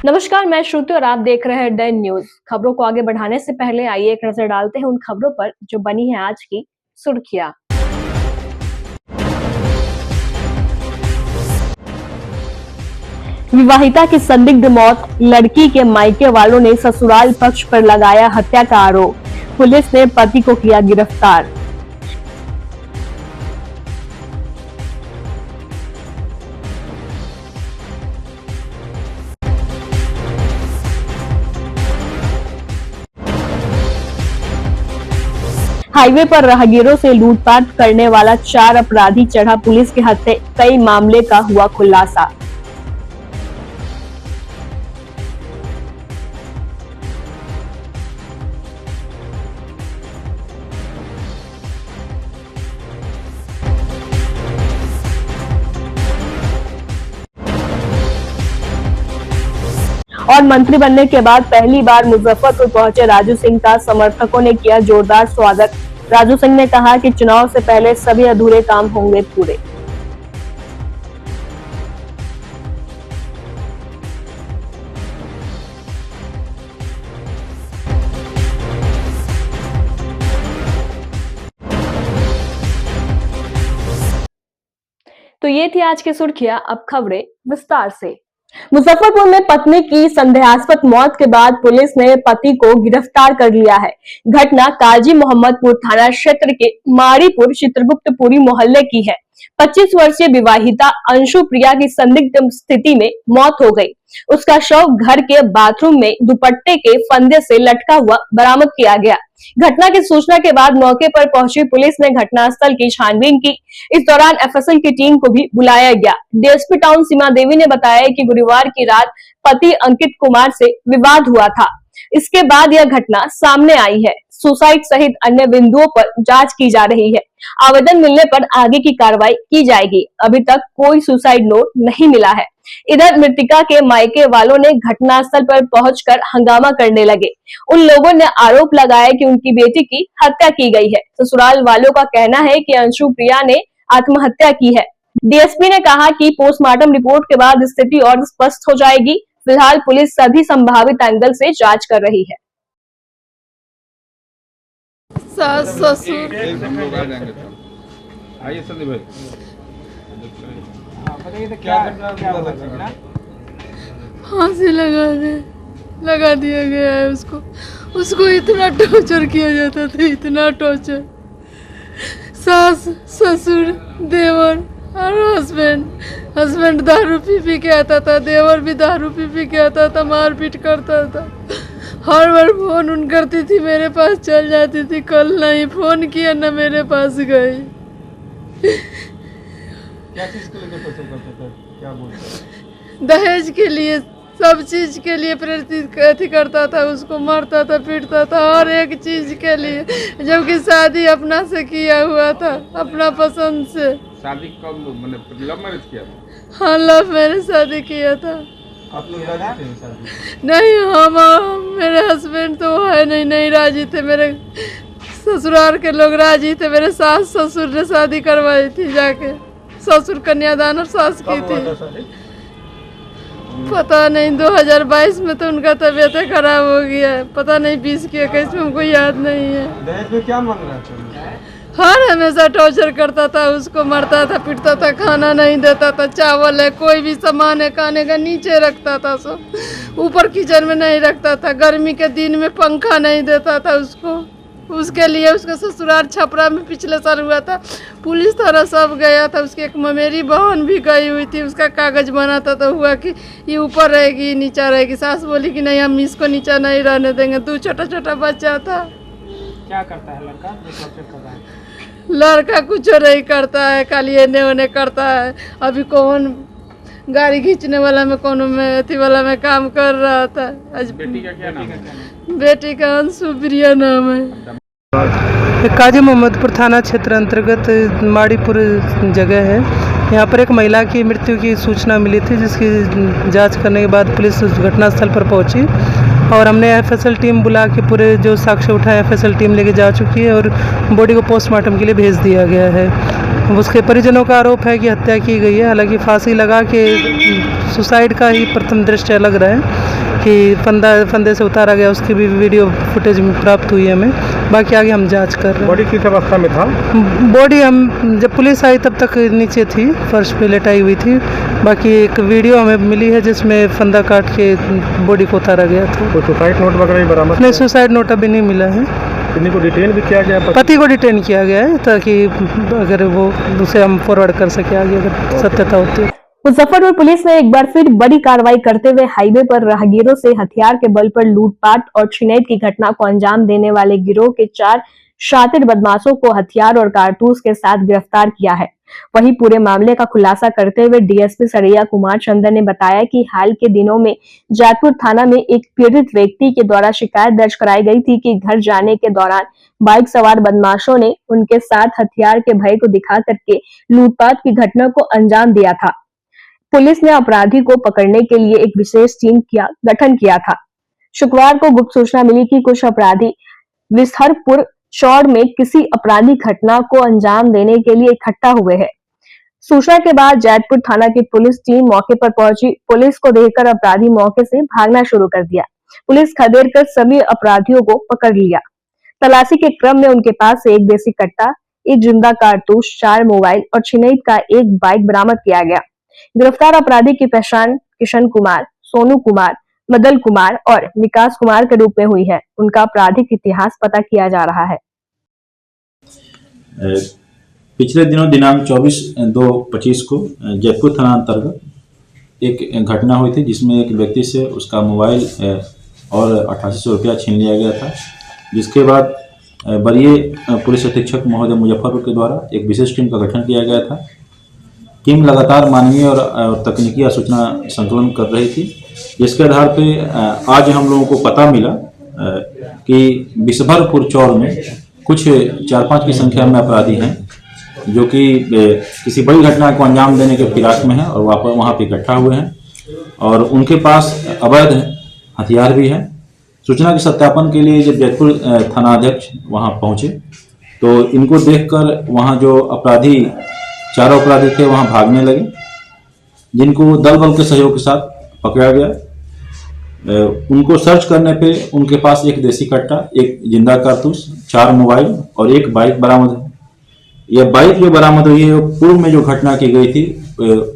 नमस्कार, मैं श्रुति और आप देख रहे हैं डन न्यूज। खबरों को आगे बढ़ाने से पहले आइए एक नजर डालते हैं उन खबरों पर जो बनी है आज की सुर्खियां। विवाहिता की संदिग्ध मौत, लड़की के मायके वालों ने ससुराल पक्ष पर लगाया हत्या का आरोप। पुलिस ने पति को किया गिरफ्तार। हाईवे पर राहगीरों से लूटपाट करने वाला 4 अपराधी चढ़ा पुलिस के हत्थे, कई मामले का हुआ खुलासा। और मंत्री बनने के बाद पहली बार मुजफ्फरपुर पहुंचे राजू सिंह का समर्थकों ने किया जोरदार स्वागत। राजू सिंह ने कहा कि चुनाव से पहले सभी अधूरे काम होंगे पूरे। तो ये थी आज की सुर्खियां। अब खबरें विस्तार से। मुजफ्फरपुर में पत्नी की संदेहास्पद मौत के बाद पुलिस ने पति को गिरफ्तार कर लिया है। घटना काजी मोहम्मदपुर थाना क्षेत्र के मारीपुर चित्रगुप्तपुरी मोहल्ले की है। 25 वर्षीय विवाहिता अंशु प्रिया की संदिग्ध स्थिति में मौत हो गई। उसका शव घर के बाथरूम में दुपट्टे के फंदे से लटका हुआ बरामद किया गया। घटना की सूचना के बाद मौके पर पहुंची पुलिस ने घटनास्थल की छानबीन की। इस दौरान एफएसएल की टीम को भी बुलाया गया। डीएसपी टाउन सीमा देवी ने बताया कि गुरुवार की रात पति अंकित कुमार से विवाद हुआ था। इसके बाद यह घटना सामने आई है। सुसाइड सहित अन्य बिंदुओं पर जांच की जा रही है। आवेदन मिलने पर आगे की कार्रवाई की जाएगी। अभी तक कोई सुसाइड नोट नहीं मिला है। इधर मृतिका के मायके वालों ने घटनास्थल पर पहुंचकर हंगामा करने लगे। उन लोगों ने आरोप लगाया कि उनकी बेटी की हत्या की गई है। ससुराल वालों का कहना है कि अंशु प्रिया ने आत्महत्या की है। डीएसपी ने कहा कि पोस्टमार्टम रिपोर्ट के बाद स्थिति और स्पष्ट हो जाएगी। फिलहाल पुलिस सभी संभावित एंगल से जांच कर रही है। सास ससुर आइए संदीप भाई, फांसी लगा दिया गया है उसको इतना टॉर्चर किया जाता था, इतना टॉर्चर। सास ससुर देवर और हस्बैंड दारू पी के आता था, देवर भी दारू पी के आता था, मारपीट करता था। हर बार फोन उन करती थी, मेरे पास चल जाती थी। कल नहीं फोन किया न मेरे पास गई। क्या चीज के लिए टॉर्चर करता था? क्या बोलता? दहेज के लिए, सब चीज के लिए प्रेरित करता था, उसको मारता था, पीटता था, हर एक चीज के लिए। जबकि शादी अपना से किया हुआ था, अपना पसंद से। शादी कब, मतलब लव मैरिज किया था? हाँ, लव मैरिज शादी किया था। आप लोग राजी थे शादी? नहीं, हम मेरे हस्बैंड तो है नहीं राजी थे। मेरे ससुराल के लोग राजी थे। मेरे सास ससुर ने शादी करवाई थी जाके। ससुर कन्यादान और सास की थी। पता नहीं 2022 में तो उनका तबीयत खराब हो गया है। पता नहीं 20 की 21 में, हमको याद नहीं है। दहेज में क्या मांग रहा था? हर हमेशा टॉर्चर करता था, उसको मारता था, पीटता था, खाना नहीं देता था। चावल है, कोई भी सामान है खाने का नीचे रखता था, सब ऊपर किचन में नहीं रखता था। गर्मी के दिन में पंखा नहीं देता था उसको। उसके लिए उसका ससुराल छपरा में पिछले साल हुआ था। पुलिस थाना सब गया था। उसकी एक ममेरी बहन भी गई हुई थी। उसका कागज बनाता था, हुआ कि ये ऊपर रहेगी नीचा रहेगी। सास बोली कि नहीं, हम इसको नीचा नहीं रहने देंगे। 2 छोटा बच्चा था। क्या करता है लड़का? लड़का कुछ नहीं करता है, खाली एने ओने करता है। अभी कौन गाड़ी खींचने वाला में, कौन में अथी वाला में काम कर रहा था। आज बेटी का क्या नाम है? बेटी का अंशु प्रिया नाम है। काजी मोहम्मदपुर थाना क्षेत्र अंतर्गत माड़ीपुर जगह है। यहाँ पर एक महिला की मृत्यु की सूचना मिली थी, जिसकी जांच करने के बाद पुलिस उस घटनास्थल पर पहुंची और हमने एफएसएल टीम बुला के पूरे जो साक्ष्य उठाए एफएसएल टीम लेके जा चुकी है और बॉडी को पोस्टमार्टम के लिए भेज दिया गया है। उसके परिजनों का आरोप है कि हत्या की गई है। हालांकि फांसी लगा के सुसाइड का ही प्रथम दृश्य लग रहा है कि फंदे से उतारा गया, उसकी भी वीडियो फुटेज प्राप्त हुई है हमें। बाकी आगे हम जांच कर रहे हैं। बॉडी किस अवस्था में था? बॉडी हम जब पुलिस आई तब तक नीचे थी, फर्श पे लेटाई हुई थी। बाकी एक वीडियो हमें मिली है जिसमें फंदा काट के बॉडी को उतारा गया था। कोई सुसाइड नोट वगैरह भी बरामद? नहीं, सुसाइड नोट अभी नहीं मिला है। किन्हीं को डिटेन भी किया गया? पति को डिटेन किया गया है ताकि अगर वो उसे हम फॉरवर्ड कर सके आगे अगर सत्यता होती है। मुजफ्फरपुर पुलिस ने एक बार फिर बड़ी कार्रवाई करते हुए हाईवे पर राहगीरों से हथियार के बल पर लूटपाट और छिनैत की घटना को अंजाम देने वाले गिरोह के 4 शातिर बदमाशों को हथियार और कारतूस के साथ गिरफ्तार किया है। वहीं पूरे मामले का खुलासा करते हुए डीएसपी सरिया कुमार चंदन ने बताया कि हाल के दिनों में जैतपुर थाना में एक पीड़ित व्यक्ति के द्वारा शिकायत दर्ज कराई गई थी कि घर जाने के दौरान बाइक सवार बदमाशों ने उनके साथ हथियार के भय को दिखा करके लूटपाट की घटना को अंजाम दिया था। पुलिस ने अपराधी को पकड़ने के लिए एक विशेष टीम का गठन किया था। शुक्रवार को गुप्त सूचना मिली कि कुछ अपराधी विसहरपुर चौड़ में किसी आपराधिक घटना को अंजाम देने के लिए इकट्ठा हुए हैं। सूचना के बाद जैतपुर थाना की पुलिस टीम मौके पर पहुंची। पुलिस को देखकर अपराधी मौके से भागना शुरू कर दिया। पुलिस खदेड़ कर सभी अपराधियों को पकड़ लिया। तलाशी के क्रम में उनके पास से एक देसी कट्टा, एक जिंदा कारतूस, 4 मोबाइल और छिनैत का एक बाइक बरामद किया गया। गिरफ्तार अपराधी की पहचान किशन कुमार, सोनू कुमार, मदल कुमार और विकास कुमार के रूप में हुई है। उनका आपराधिक इतिहास पता किया जा रहा है। पिछले दिनों दिनांक 24/2/25 को जैतपुर थाना अंतर्गत एक घटना हुई थी जिसमें एक व्यक्ति से उसका मोबाइल और 8800 रुपया छीन लिया गया था, जिसके बाद वरीय पुलिस अधीक्षक महोदय मुजफ्फरपुर के द्वारा एक विशेष टीम का गठन किया गया था। टीम लगातार मानवीय और तकनीकी सूचना संकलन कर रही थी, जिसके आधार पे आज हम लोगों को पता मिला कि विसहरपुर चौड़ में कुछ 4-5 की संख्या में अपराधी हैं जो कि किसी बड़ी घटना को अंजाम देने के फिराक में हैं और वहाँ पे इकट्ठा हुए हैं और उनके पास अवैध हथियार भी है। सूचना के सत्यापन के लिए जब जैतपुर थानाध्यक्ष वहाँ पहुँचे तो इनको देखकर वहाँ जो अपराधी 4 अपराधी थे वहाँ भागने लगे, जिनको दल बल के सहयोग के साथ पकड़ा गया। उनको सर्च करने पे उनके पास एक देसी कट्टा, एक जिंदा कारतूस, 4 मोबाइल और एक बाइक बरामद है। यह बाइक जो बरामद हुई है पूर्व में जो घटना की गई थी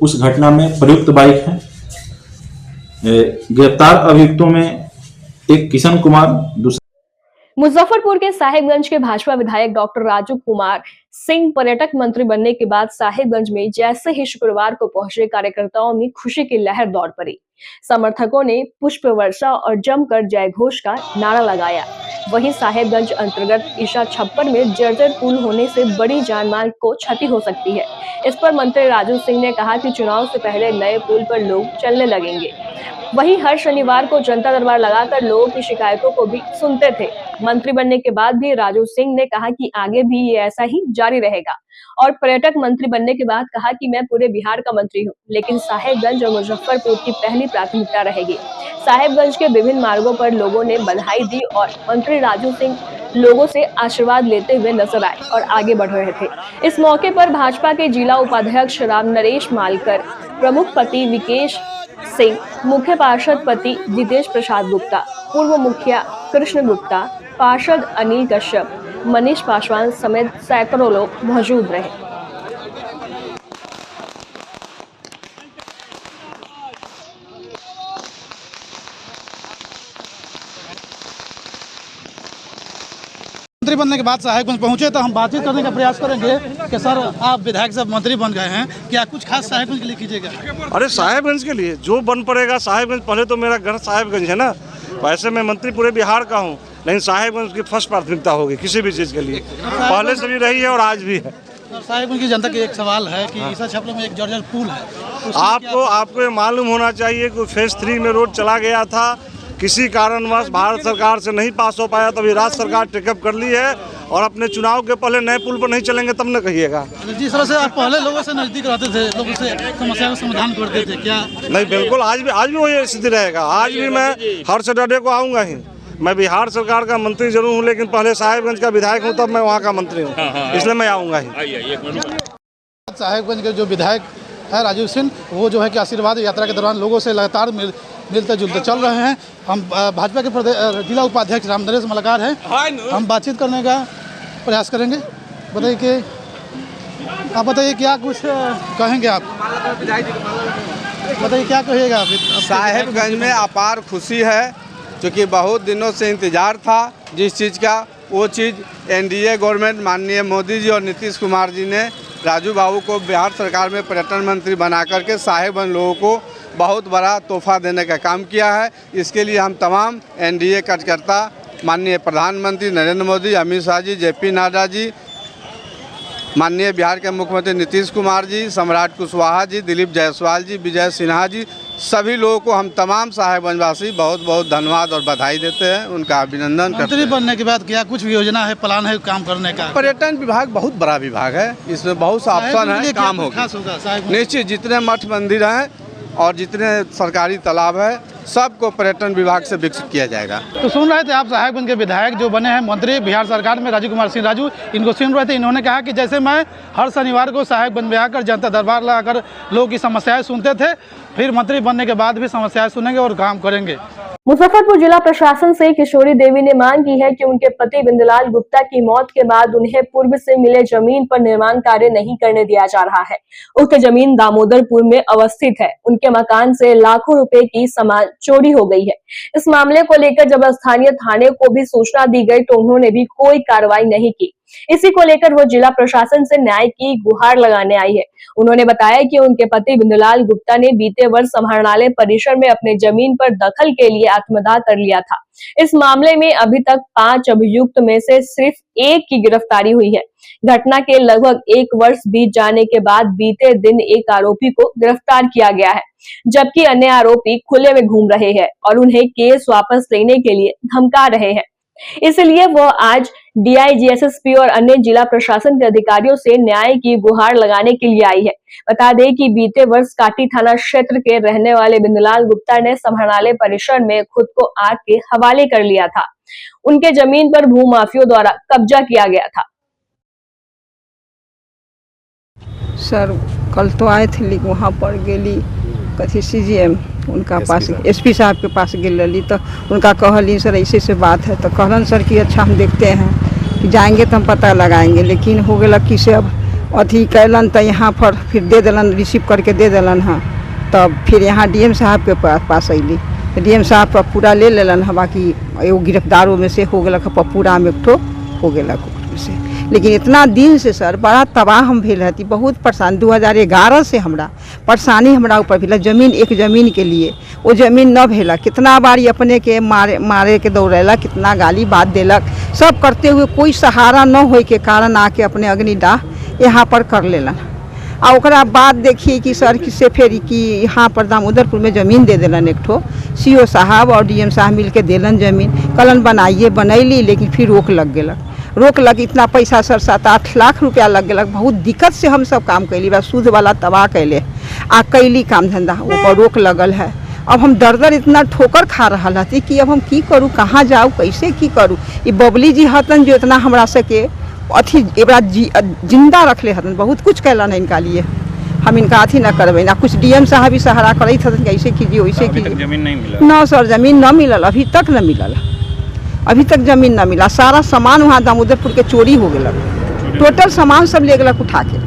उस घटना में प्रयुक्त बाइक है। गिरफ्तार अभियुक्तों में एक किशन कुमार, मुजफ्फरपुर के साहेबगंज के भाजपा विधायक डॉक्टर राजू कुमार सिंह पर्यटक मंत्री बनने के बाद साहेबगंज में जैसे ही शुक्रवार को पहुंचे, कार्यकर्ताओं में खुशी की लहर दौड़ पड़ी। समर्थकों ने पुष्प वर्षा और जमकर जय घोष का नारा लगाया। वहीं साहेबगंज अंतर्गत ईशा छप्पर में जर्जर पुल होने से बड़ी जानमाल को क्षति हो सकती है। इस पर मंत्री राजू सिंह ने कहा कि चुनाव से पहले नए पुल पर लोग चलने लगेंगे। वहीं हर शनिवार को जनता दरबार लगाकर लोगों की शिकायतों को भी सुनते थे। मंत्री बनने के बाद भी राजू सिंह ने कहा कि आगे भी ये ऐसा ही जारी रहेगा और पर्यटक मंत्री बनने के बाद कहा कि मैं पूरे बिहार का मंत्री हूं, लेकिन साहेबगंज और मुजफ्फरपुर की पहली प्राथमिकता रहेगी। साहेबगंज के विभिन्न मार्गों पर लोगों ने बधाई दी और मंत्री राजू सिंह लोगों से आशीर्वाद लेते हुए नजर आए और आगे बढ़ रहे थे। इस मौके पर भाजपा के जिला उपाध्यक्ष राम नरेश मालकर, प्रमुख पति विकेश सिंह, मुख्य पार्षद पति जितेश प्रसाद गुप्ता, पूर्व मुखिया कृष्ण गुप्ता, पार्षद अनिल कश्यप, मनीष पासवान समेत सैकड़ों लोग मौजूद रहे। मंत्री बनने के बाद साहेबगंज पहुंचे तो हम बातचीत करने का प्रयास करेंगे कि सर आप विधायक साहब मंत्री बन गए हैं, क्या कुछ खास साहेबगंज के लिए कीजिएगा? अरे साहेबगंज के लिए जो बन पड़ेगा, साहेबगंज पहले तो मेरा घर साहेबगंज है ना। वैसे मैं मंत्री पूरे बिहार का हूँ, लेकिन साहेबगंज की फर्स्ट प्राथमिकता होगी किसी भी चीज़ के लिए, पहले से भी रही है और आज भी है। साहेबगंज की जनता का एक सवाल है कि ईसा छपरा में एक जर्जर पुल है, आपको ये मालूम होना चाहिए कि फेज 3 में रोड चला गया था, किसी कारणवश भारत सरकार से नहीं पास हो पाया, तो अभी राज्य सरकार टेकअप कर ली है और अपने चुनाव के पहले नए पुल पर नहीं चलेंगे तब न कहिएगा। जिस तरह से आप पहले लोगों से नजदीक रहते थे, लोगों से समस्या का समाधान करते थे, क्या नहीं? बिल्कुल, आज भी वही स्थिति रहेगा। आज भी मैं हर सैटरडे को आऊँगा ही। मैं बिहार सरकार का मंत्री जरूर हूँ, लेकिन पहले साहेबगंज का विधायक हूँ, तब मैं वहाँ का मंत्री हूँ, इसलिए मैं आऊँगा ही। साहेबगंज के जो विधायक है राजीव सिंह, वो जो है कि आशीर्वाद यात्रा के दौरान लोगों से लगातार मिलते जुलते चल रहे हैं। हम भाजपा के जिला उपाध्यक्ष रामनरेश मलाकार हैं, हम बातचीत करने का प्रयास करेंगे। बताइए कि आप बताइए क्या कुछ कहेंगे आप, बताइए क्या कहिएगा आप? साहेबगंज में अपार खुशी है, क्योंकि बहुत दिनों से इंतज़ार था जिस चीज़ का, वो चीज़ एनडीए गवर्नमेंट माननीय मोदी जी और नीतीश कुमार जी ने राजू बाबू को बिहार सरकार में पर्यटन मंत्री बना करके साहेबगंज लोगों को बहुत बड़ा तोहफा देने का काम किया है। इसके लिए हम तमाम एनडीए कार्यकर्ता, माननीय प्रधानमंत्री नरेंद्र मोदी, अमित शाह जी, जेपी नड्डा जी, माननीय बिहार के मुख्यमंत्री नीतीश कुमार जी, सम्राट कुशवाहा जी, दिलीप जायसवाल जी, विजय सिन्हा जी, सभी लोगों को हम तमाम साहेबगंजवासी बहुत बहुत धन्यवाद और बधाई देते हैं, उनका अभिनंदन करते हैं। मंत्री बनने के बाद क्या कुछ योजना है, प्लान है काम करने का? पर्यटन विभाग बहुत बड़ा विभाग है, इसमें बहुत सा ऑप्शन है, काम होगा निश्चित। जितने मठ मंदिर हैं और जितने सरकारी तालाब है, सबको पर्यटन विभाग से विकसित किया जाएगा। तो सुन रहे थे आप साहेबगंज के विधायक जो बने हैं मंत्री बिहार सरकार में, राजीव कुमार सिंह राजू, इनको सुन रहे थे। इन्होंने कहा कि जैसे मैं हर शनिवार को साहेबगंज में आकर जनता दरबार लगाकर लोगों की समस्याएं सुनते थे, फिर मंत्री बनने के बाद भी समस्याएं सुनेंगे और काम करेंगे। मुजफ्फरपुर जिला प्रशासन से किशोरी देवी ने मांग की है कि उनके पति बिंदलाल गुप्ता की मौत के बाद उन्हें पूर्व से मिले जमीन पर निर्माण कार्य नहीं करने दिया जा रहा है। उक्त जमीन दामोदरपुर में अवस्थित है। उनके मकान से लाखों रुपए की सामान चोरी हो गई है। इस मामले को लेकर जब स्थानीय थाने को भी सूचना दी गई तो उन्होंने भी कोई कार्रवाई नहीं की। इसी को लेकर वो जिला प्रशासन से न्याय की गुहार लगाने आई है। उन्होंने बताया कि उनके पति बिंदलाल गुप्ता ने बीते वर्ष समाहरणालय परिसर में अपने जमीन पर दखल के लिए आत्मदाह कर लिया था। इस मामले में अभी तक 5 अभियुक्त में से सिर्फ 1 की गिरफ्तारी हुई है। घटना के लगभग 1 वर्ष बीत जाने के बाद बीते दिन एक आरोपी को गिरफ्तार किया गया है, जबकि अन्य आरोपी खुले में घूम रहे हैं और उन्हें केस वापस लेने के लिए धमका रहे हैं। इसलिए वो आज डीआईजी, एसएसपी और अन्य जिला प्रशासन के अधिकारियों से न्याय की गुहार लगाने के लिए आई है। बता दें कि बीते वर्ष काटी थाना क्षेत्र के रहने वाले बिंदलाल गुप्ता ने समाहरणालय परिसर में खुद को आग के हवाले कर लिया था। उनके जमीन पर भूमाफियों द्वारा कब्जा किया गया था। सर कल तो आए थे, लेकिन वहाँ पर गेली कथी सीजीएम उनका पास, एसपी साहब के पास गेली तो उनका कहली सर ऐसे से बात है, तो कहलन सर कि अच्छा हम देखते हैं कि जाएंगे तो हम पता लगाएंगे। लेकिन हो गया कि से अब अथी कैलन तो यहाँ पर फिर दे दिलन, रिसीव करके दे दिलन। हाँ तब फिर यहाँ डीएम साहब के पास अली तो डीएम साहब पर पूरा ले लेलन। हाँ बाकी एगो गिरफ्तारों में से हो गया पूरा में एक ठो हो गया से। लेकिन इतना दिन से सर बड़ा तबाह हम भेल रहती, बहुत परेशान। 2011 से हमरा परेशानी हमरा ऊपर भेला जमीन, एक जमीन के लिए वो जमीन न भेला। कितना बारी अपने के मारे के दौड़ेला, कितना गाली बात देलक, सब करते हुए कोई सहारा न होए के कारण आके अपने अग्निदाह यहाँ पर कर लेला। आ ओकरा बाद देखिए कि सर किससे फिर कि यहाँ पर दामोदरपुर में ज़मीन दे दिलन एक ठो, सीओ साहब और डीएम साहब मिल के दिलन ज़मीन। कलन बनाइए बनैली, लेकिन फिर रोक लग गया, रोक लग इतना पैसा सर 7-8 लाख रुपया लग गया। बहुत दिक्कत से हम सब काम कैली, बस सूद वाला तबाह कैले आ कैली काम धंधा, ऊपर रोक लगल है। अब हम दर इतना ठोकर खा रहा हती कि अब हम की करूँ, कहाँ जाऊँ, कैसे की करूँ। ये बबली जी हतन जो इतना हमरा सके अथी एबरा जिंदा रखले हतन, बहुत कुछ कैलन इनका लिए। हम इनका अथी न करबे ना, कुछ डीएम साहब भी सहारा करत हतन, कैसे कीजिए वैसे कीजिए। जमीन नहीं मिला? ना सर जमीन न मिलल, अभी तक न मिलल, अभी तक जमीन न मिला। सारा सामान वहाँ दामोदरपुर के चोरी हो गया, टोटल सामान सब ले गलक उठा के।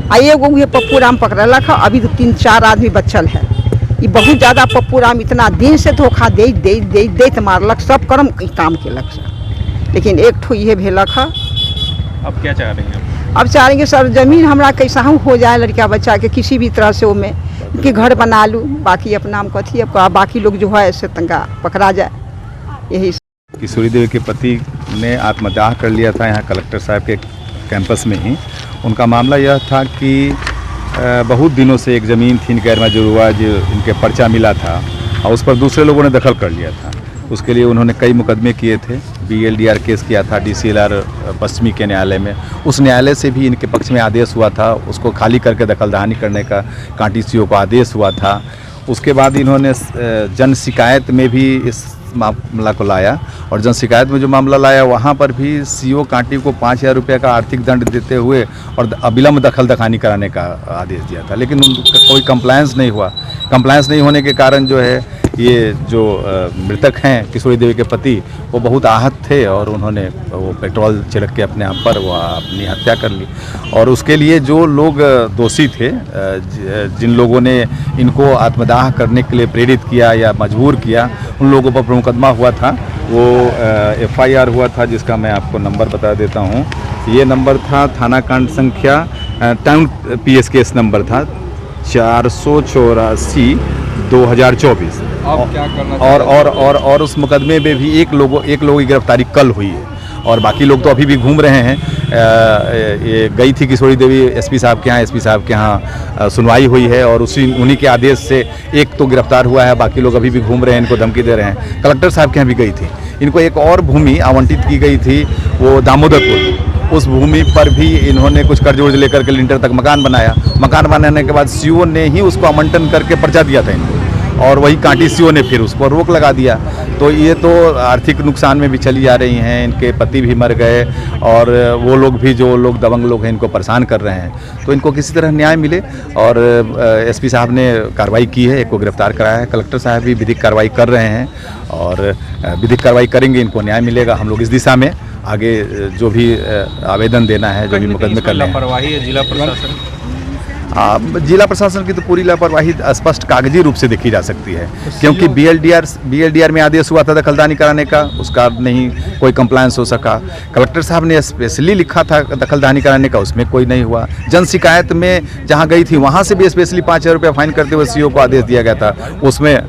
आ एगो पप्पू राम पकड़लक है, अभी 3-4 आदमी बचल है। ये बहुत ज़्यादा पप्पू राम इतना दिन से धोखा दे मारलक, सब कर्म काम केलक सर। लेकिन एक ठो ये भेलक है। अब क्या चाह रहे हैं? अब चाहेंगे सर जमीन हमरा कैसा हो जाए, लड़का बच्चा के किसी भी तरह से वो में कि घर बना लूँ, बाकी अपना हम कथी अब बाकी लोग जो है ऐसे तंगा पकड़ा जाए, यही। किशोरी देवी के पति ने आत्मदाह कर लिया था यहाँ कलेक्टर साहब के कैंपस में ही। उनका मामला यह था कि बहुत दिनों से एक ज़मीन थी गैर मजरूआ जो इनके पर्चा मिला था और उस पर दूसरे लोगों ने दखल कर लिया था। उसके लिए उन्होंने कई मुकदमे किए थे, BLDR केस किया था DCLR पश्चिमी के न्यायालय में। उस न्यायालय से भी इनके पक्ष में आदेश हुआ था, उसको खाली करके दखलदानी करने का कांटी CO को आदेश हुआ था। उसके बाद इन्होंने जन शिकायत में भी इस मामला को लाया और जन शिकायत में जो मामला लाया वहाँ पर भी सीओ कांटी को 5,000 रुपये का आर्थिक दंड देते हुए और अविलंब दखल दखानी कराने का आदेश दिया था, लेकिन उनका कोई कंप्लायंस नहीं हुआ। कंप्लायंस नहीं होने के कारण जो है ये जो मृतक हैं किशोरी देवी के पति वो बहुत आहत थे और उन्होंने वो पेट्रोल छिड़क के अपने आप पर वो अपनी हत्या कर ली। और उसके लिए जो लोग दोषी थे, जिन लोगों ने इनको आत्मदाह करने के लिए प्रेरित किया या मजबूर किया, उन लोगों पर मुकदमा हुआ था। वो FIR हुआ था जिसका मैं आपको नंबर बता देता हूँ। ये नंबर था थाना कांड संख्या टाउन PS केस नंबर था 484/2024। और उस मुकदमे में भी एक लोगों की गिरफ्तारी कल हुई है और बाकी लोग तो अभी भी घूम रहे हैं। ये गई थी किशोरी देवी SP साहब के यहाँ सुनवाई हुई है और उन्हीं के आदेश से एक तो गिरफ्तार हुआ है, बाकी लोग अभी भी घूम रहे हैं, इनको धमकी दे रहे हैं। कलेक्टर साहब के यहाँ भी गई थी। इनको एक और भूमि आवंटित की गई थी, वो दामोदरपुर। उस भूमि पर भी इन्होंने कुछ कर्ज वर्ज लेकर के लिंटर तक मकान बनाया। मकान बनाने के बाद CO ने ही उसको आवंटन करके पर्चा दिया था इनको और वही कांटी CO ने फिर उस पर रोक लगा दिया। तो ये तो आर्थिक नुकसान में भी चली जा रही हैं। इनके पति भी मर गए और वो लोग भी जो लोग दबंग लोग हैं इनको परेशान कर रहे हैं। तो इनको किसी तरह न्याय मिले और SP साहब ने कार्रवाई की है, एक को गिरफ्तार कराया है। कलेक्टर साहब भी विधिक कार्रवाई कर रहे हैं और विधिक कार्रवाई करेंगे, इनको न्याय मिलेगा। हम लोग इस दिशा में आगे जो भी आवेदन देना है, जो भी मुकदमे करने हैं। लापरवाही है जिला प्रशासन, जिला प्रशासन की तो पूरी लापरवाही स्पष्ट कागजी रूप से देखी जा सकती है, क्योंकि BLDR में आदेश हुआ था दखलदानी कराने का, उसका नहीं कोई कंप्लायंस हो सका। कलेक्टर साहब ने स्पेशली लिखा था दखलदानी कराने का, उसमें कोई नहीं हुआ। जन शिकायत में जहां गई थी वहां से भी स्पेशली 5,000 रुपये फाइन करते हुए CO को आदेश दिया गया था,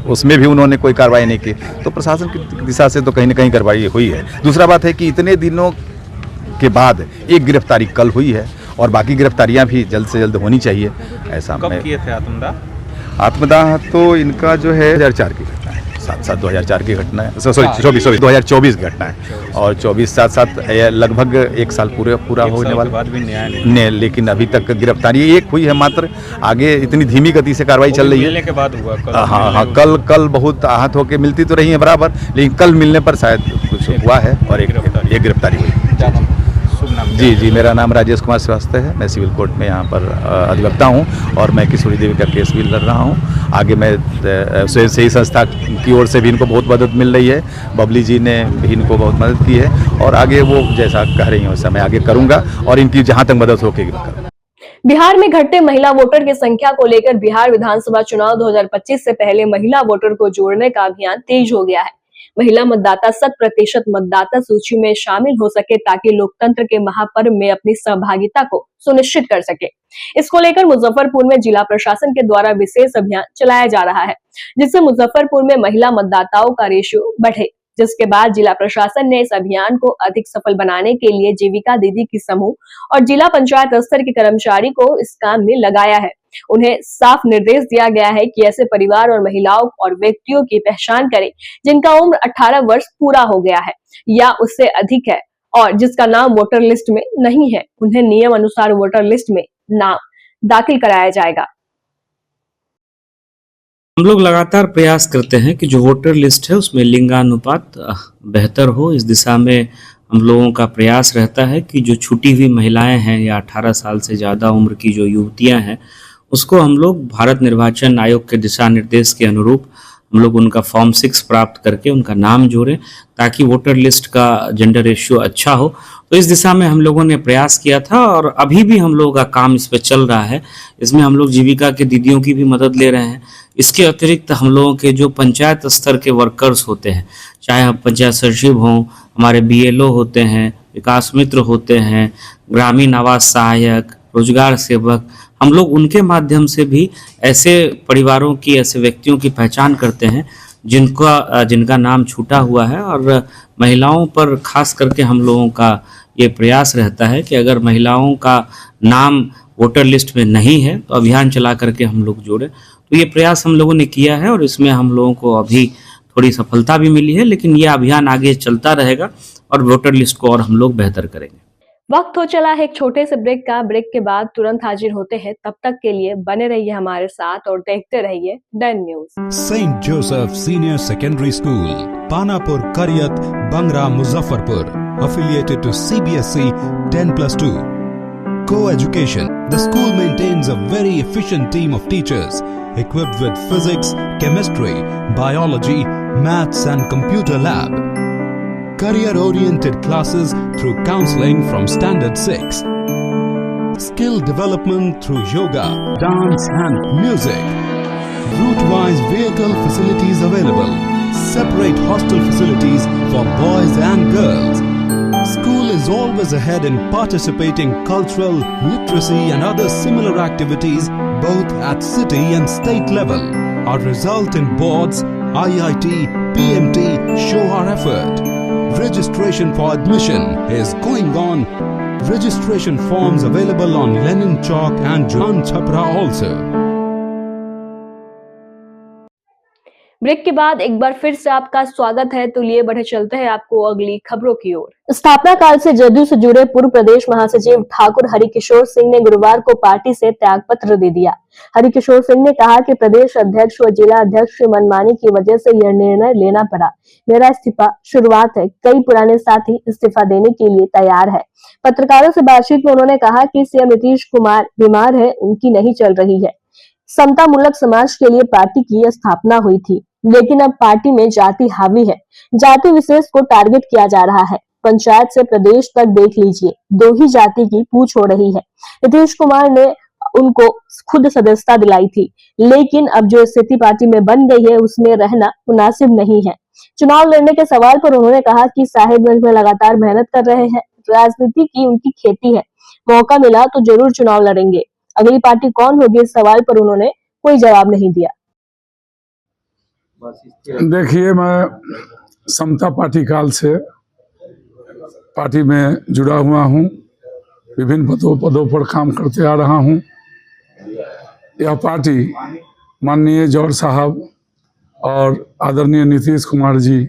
उसमें भी उन्होंने कोई कार्रवाई नहीं की। तो प्रशासन की दिशा से तो कहीं ना कहीं कार्रवाई हुई है। दूसरा बात है कि इतने दिनों के बाद एक गिरफ्तारी कल हुई है और बाकी गिरफ्तारियां भी जल्द से जल्द होनी चाहिए, ऐसा कब किए थे आत्मदाह? आत्मदाह तो इनका जो है 2004 की घटना है, 7/7/2004 की घटना है, सॉरी 2024 की घटना है और 24/7/7 लगभग 1 साल पूरा होने वाला। बाद भी न्याय नहीं, लेकिन अभी तक गिरफ्तारी एक हुई है मात्र। आगे इतनी धीमी गति से कार्रवाई चल रही है। मिलने के बाद हुआ हाँ, कल बहुत आहत होकर मिलती तो रही है बराबर, लेकिन कल मिलने पर शायद कुछ हुआ है और एक गिरफ्तारी हुई। जी, मेरा नाम राजेश कुमार श्रीवास्तव है। मैं सिविल कोर्ट में यहाँ पर अधिवक्ता हूँ और मैं किशोरी देवी का केस भी लड़ रहा हूँ। आगे मैं स्वयंसेवी संस्था की ओर से भी इनको बहुत मदद मिल रही है। बबली जी ने भी इनको बहुत मदद की है और आगे वो जैसा कह रही हैं वैसा मैं आगे करूँगा और इनकी जहाँ तक मदद होगी करूँगा। बिहार में घटते महिला वोटर की संख्या को लेकर बिहार विधानसभा चुनाव 2025 से पहले महिला वोटर को जोड़ने का अभियान तेज हो गया है। महिला मतदाता 100% मतदाता सूची में शामिल हो सके ताकि लोकतंत्र के महापर्व में अपनी सहभागिता को सुनिश्चित कर सके। इसको लेकर मुजफ्फरपुर में जिला प्रशासन के द्वारा विशेष अभियान चलाया जा रहा है, जिससे मुजफ्फरपुर में महिला मतदाताओं का रेशियो बढ़े। जिसके बाद जिला प्रशासन ने इस अभियान को अधिक सफल बनाने के लिए जीविका दीदी की समूह और जिला पंचायत स्तर के कर्मचारी को इस काम में लगाया है। उन्हें साफ निर्देश दिया गया है कि ऐसे परिवार और महिलाओं और व्यक्तियों की पहचान करें जिनका उम्र 18 वर्ष पूरा हो गया है या उससे अधिक है और जिसका नाम वोटर लिस्ट में नहीं है, उन्हें नियम अनुसार वोटर लिस्ट में नाम दाखिल कराया जाएगा। हम लोग लगातार प्रयास करते हैं कि जो वोटर लिस्ट है उसमें लिंगानुपात बेहतर हो। इस दिशा में हम लोगों का प्रयास रहता है कि जो छूटी हुई महिलाएं हैं या 18 साल से ज़्यादा उम्र की जो युवतियां हैं उसको हम लोग भारत निर्वाचन आयोग के दिशा निर्देश के अनुरूप हम लोग उनका फॉर्म 6 प्राप्त करके उनका नाम जोड़ें ताकि वोटर लिस्ट का जेंडर रेशियो अच्छा हो। तो इस दिशा में हम लोगों ने प्रयास किया था और अभी भी हम लोगों का काम इस पर चल रहा है। इसमें हम लोग जीविका के दीदियों की भी मदद ले रहे हैं। इसके अतिरिक्त हम लोगों के जो पंचायत स्तर के वर्कर्स होते हैं, चाहे हम पंचायत सचिव हों, हमारे BLO होते हैं, विकास मित्र होते हैं, ग्रामीण आवास सहायक, रोजगार सेवक, हम लोग उनके माध्यम से भी ऐसे परिवारों की, ऐसे व्यक्तियों की पहचान करते हैं जिनका नाम छूटा हुआ है। और महिलाओं पर खास करके हम लोगों का ये प्रयास रहता है कि अगर महिलाओं का नाम वोटर लिस्ट में नहीं है तो अभियान चला करके हम लोग जोड़ें। तो ये प्रयास हम लोगों ने किया है और इसमें हम लोगों को अभी थोड़ी सफलता भी मिली है, लेकिन ये अभियान आगे चलता रहेगा और वोटर लिस्ट को और हम लोग बेहतर करेंगे। वक्त हो चला है एक छोटे से ब्रेक का। ब्रेक के बाद तुरंत हाजिर होते हैं। तब तक के लिए बने रहिए हमारे साथ और देखते रहिए Done News. Saint Joseph senior secondary school, Panapur, Kariyat, Bangra, Muzaffarpur, affiliated to CBSE 10+2. Co-education. The school maintains a very efficient team of teachers equipped with physics, chemistry, biology, maths and computer lab. Career-oriented classes through counseling from Standard 6. Skill development through yoga, dance and music. Route-wise vehicle facilities available. Separate hostel facilities for boys and girls. School is always ahead in participating cultural, literacy and other similar activities both at city and state level. Our result in boards, IIT, PMT show our effort. Registration for admission is going on. Registration forms available on Lenin Chowk and Jalan Chhapra also. Break के बाद एक बार फिर से आपका स्वागत है। तो लिए बढ़े चलते हैं आपको अगली खबरों की ओर। स्थापना काल से जदयू से जुड़े पूर्व प्रदेश महासचिव ठाकुर हरिकिशोर सिंह ने गुरुवार को पार्टी से त्यागपत्र दे दिया। हरिकिशोर सिंह ने कहा कि प्रदेश अध्यक्ष व जिला अध्यक्ष की मनमानी की वजह से यह निर्णय लेना पड़ा। मेरा इस्तीफा शुरुआत है। कई पुराने साथी इस्तीफा देने के लिए तैयार है। पत्रकारों से बातचीत में उन्होंने कहा कि सीएम नीतीश कुमार बीमार है, उनकी नहीं चल रही है। समता मूलक समाज के लिए पार्टी की स्थापना हुई थी, लेकिन अब पार्टी में जाति हावी है। जाति विशेष को टारगेट किया जा रहा है। पंचायत से प्रदेश तक देख लीजिए, दो ही जाति की पूछ हो रही है। नीतीश कुमार ने उनको खुद सदस्यता दिलाई थी, लेकिन अब जो स्थिति पार्टी में बन गई है उसमें रहना मुनासिब नहीं है। चुनाव लड़ने के सवाल पर उन्होंने कहा कि साहिबगंज में लगातार मेहनत कर रहे हैं। राजनीति की उनकी खेती है, मौका मिला तो जरूर चुनाव लड़ेंगे। अगली पार्टी कौन होगी, इस सवाल पर उन्होंने कोई जवाब नहीं दिया। देखिए, मैं समता पार्टी काल से पार्टी में जुड़ा हुआ हूँ, विभिन्न पदों पर काम करते आ रहा हूँ। यह पार्टी माननीय जौहर साहब और आदरणीय नीतीश कुमार जी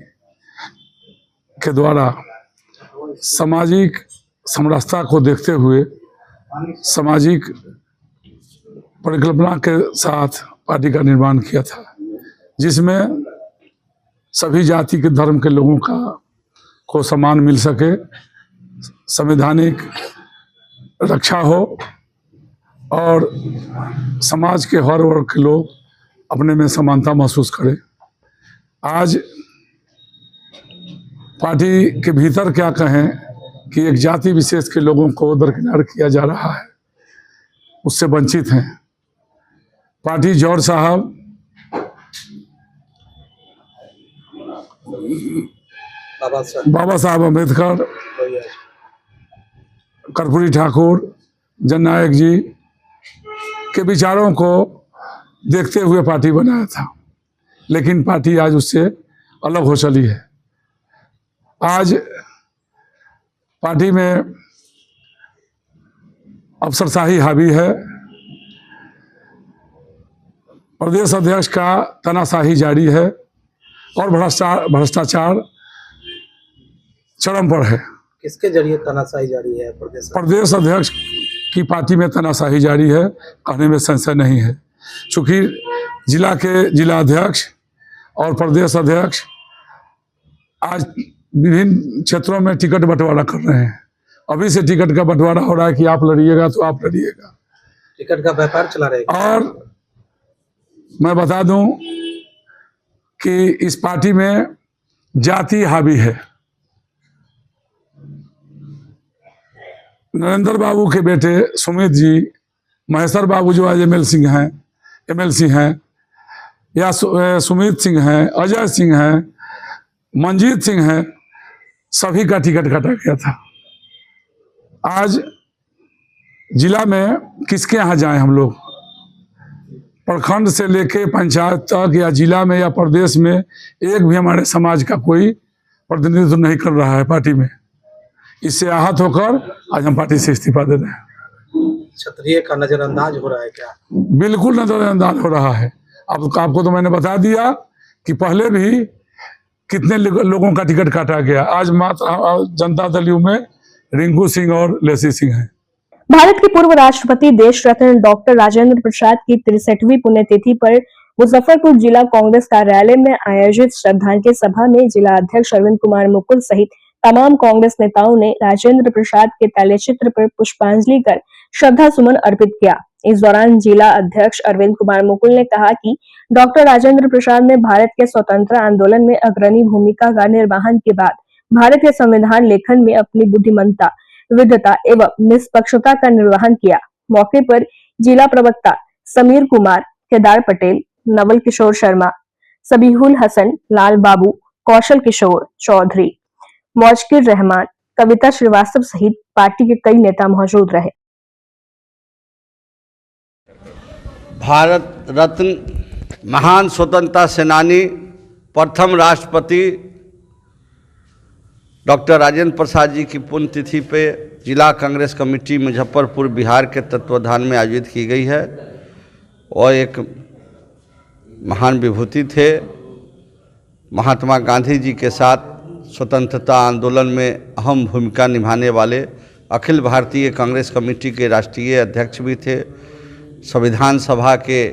के द्वारा सामाजिक समरसता को देखते हुए सामाजिक परिकल्पना के साथ पार्टी का निर्माण किया था, जिसमें सभी जाति के धर्म के लोगों को सम्मान मिल सके, संवैधानिक रक्षा हो और समाज के हर वर्ग के लोग अपने में समानता महसूस करें। आज पार्टी के भीतर क्या कहें कि एक जाति विशेष के लोगों को दरकिनार किया जा रहा है, उससे वंचित हैं। पार्टी जौहर साहब, बाबा साहब अम्बेडकर, कर्पूरी ठाकुर, जननायक जी के विचारों को देखते हुए पार्टी बनाया था, लेकिन पार्टी आज उससे अलग हो चली है। आज पार्टी में अफसरशाही हावी है। प्रदेश अध्यक्ष का तानाशाही जारी है और भ्रष्टाचार चरम पर है। किसके जरिए तानाशाही जारी है? प्रदेश अध्यक्ष की पार्टी में तानाशाही जारी है, कहने में संशय नहीं है। चूँकि जिला के जिला अध्यक्ष और प्रदेश अध्यक्ष आज विभिन्न क्षेत्रों में टिकट बंटवारा कर रहे हैं। अभी से टिकट का बंटवारा हो रहा है कि आप लड़िएगा तो आप लड़िएगा, टिकट का व्यापार चला रहेगा। और मैं बता दूं कि इस पार्टी में जाति हावी है। नरेंद्र बाबू के बेटे सुमित जी, महेश्वर बाबू जो आज एमएलसी हैं, या सुमित सिंह हैं, अजय सिंह हैं, मंजीत सिंह हैं, सभी का टिकट काटा गया था। आज जिला में किसके यहाँ जाएं हम लोग? प्रखंड से लेके पंचायत तक या जिला में या प्रदेश में एक भी हमारे समाज का कोई प्रतिनिधित्व नहीं कर रहा है पार्टी में। इससे आहत होकर आज हम पार्टी से इस्तीफा दे रहे हैं। क्षत्रिय का नजरअंदाज हो रहा है क्या? बिल्कुल नजरअंदाज हो रहा है। अब आपको तो मैंने बता दिया कि पहले भी कितने लोगों का टिकट काटा गया। आज मात्र जनता दल यू में रिंकू सिंह और लेसी सिंह हैं। भारत के पूर्व राष्ट्रपति देश रत्न डॉक्टर राजेंद्र प्रसाद की 63वीं पुण्यतिथि पर मुजफ्फरपुर जिला कांग्रेस कार्यालय में आयोजित श्रद्धांजलि सभा में जिला अध्यक्ष अरविंद कुमार मुकुल सहित तमाम कांग्रेस नेताओं ने राजेंद्र प्रसाद के तैलचित्र पर पुष्पांजलि कर श्रद्धा सुमन अर्पित किया। इस दौरान जिला अध्यक्ष अरविंद कुमार मुकुल ने कहा कि डॉक्टर राजेंद्र प्रसाद ने भारत के स्वतंत्रता आंदोलन में अग्रणी भूमिका का निर्वहन के बाद भारत के संविधान लेखन में अपनी बुद्धिमत्ता, विविधता एवं निष्पक्षता का निर्वहन किया। मौके पर जिला प्रवक्ता समीर कुमार, केदार पटेल, नवल किशोर शर्मा, सबीहुल हसन, लाल बाबू, कौशल किशोर चौधरी, मौजकिर रहमान, कविता श्रीवास्तव सहित पार्टी के कई नेता मौजूद रहे। भारत रत्न महान स्वतंत्रता सेनानी प्रथम राष्ट्रपति डॉक्टर राजेंद्र प्रसाद जी की पुण्यतिथि पे जिला कांग्रेस कमेटी मुजफ्फरपुर बिहार के तत्वाधान में आयोजित की गई है और एक महान विभूति थे। महात्मा गांधी जी के साथ स्वतंत्रता आंदोलन में अहम भूमिका निभाने वाले अखिल भारतीय कांग्रेस कमेटी के राष्ट्रीय अध्यक्ष भी थे, संविधान सभा के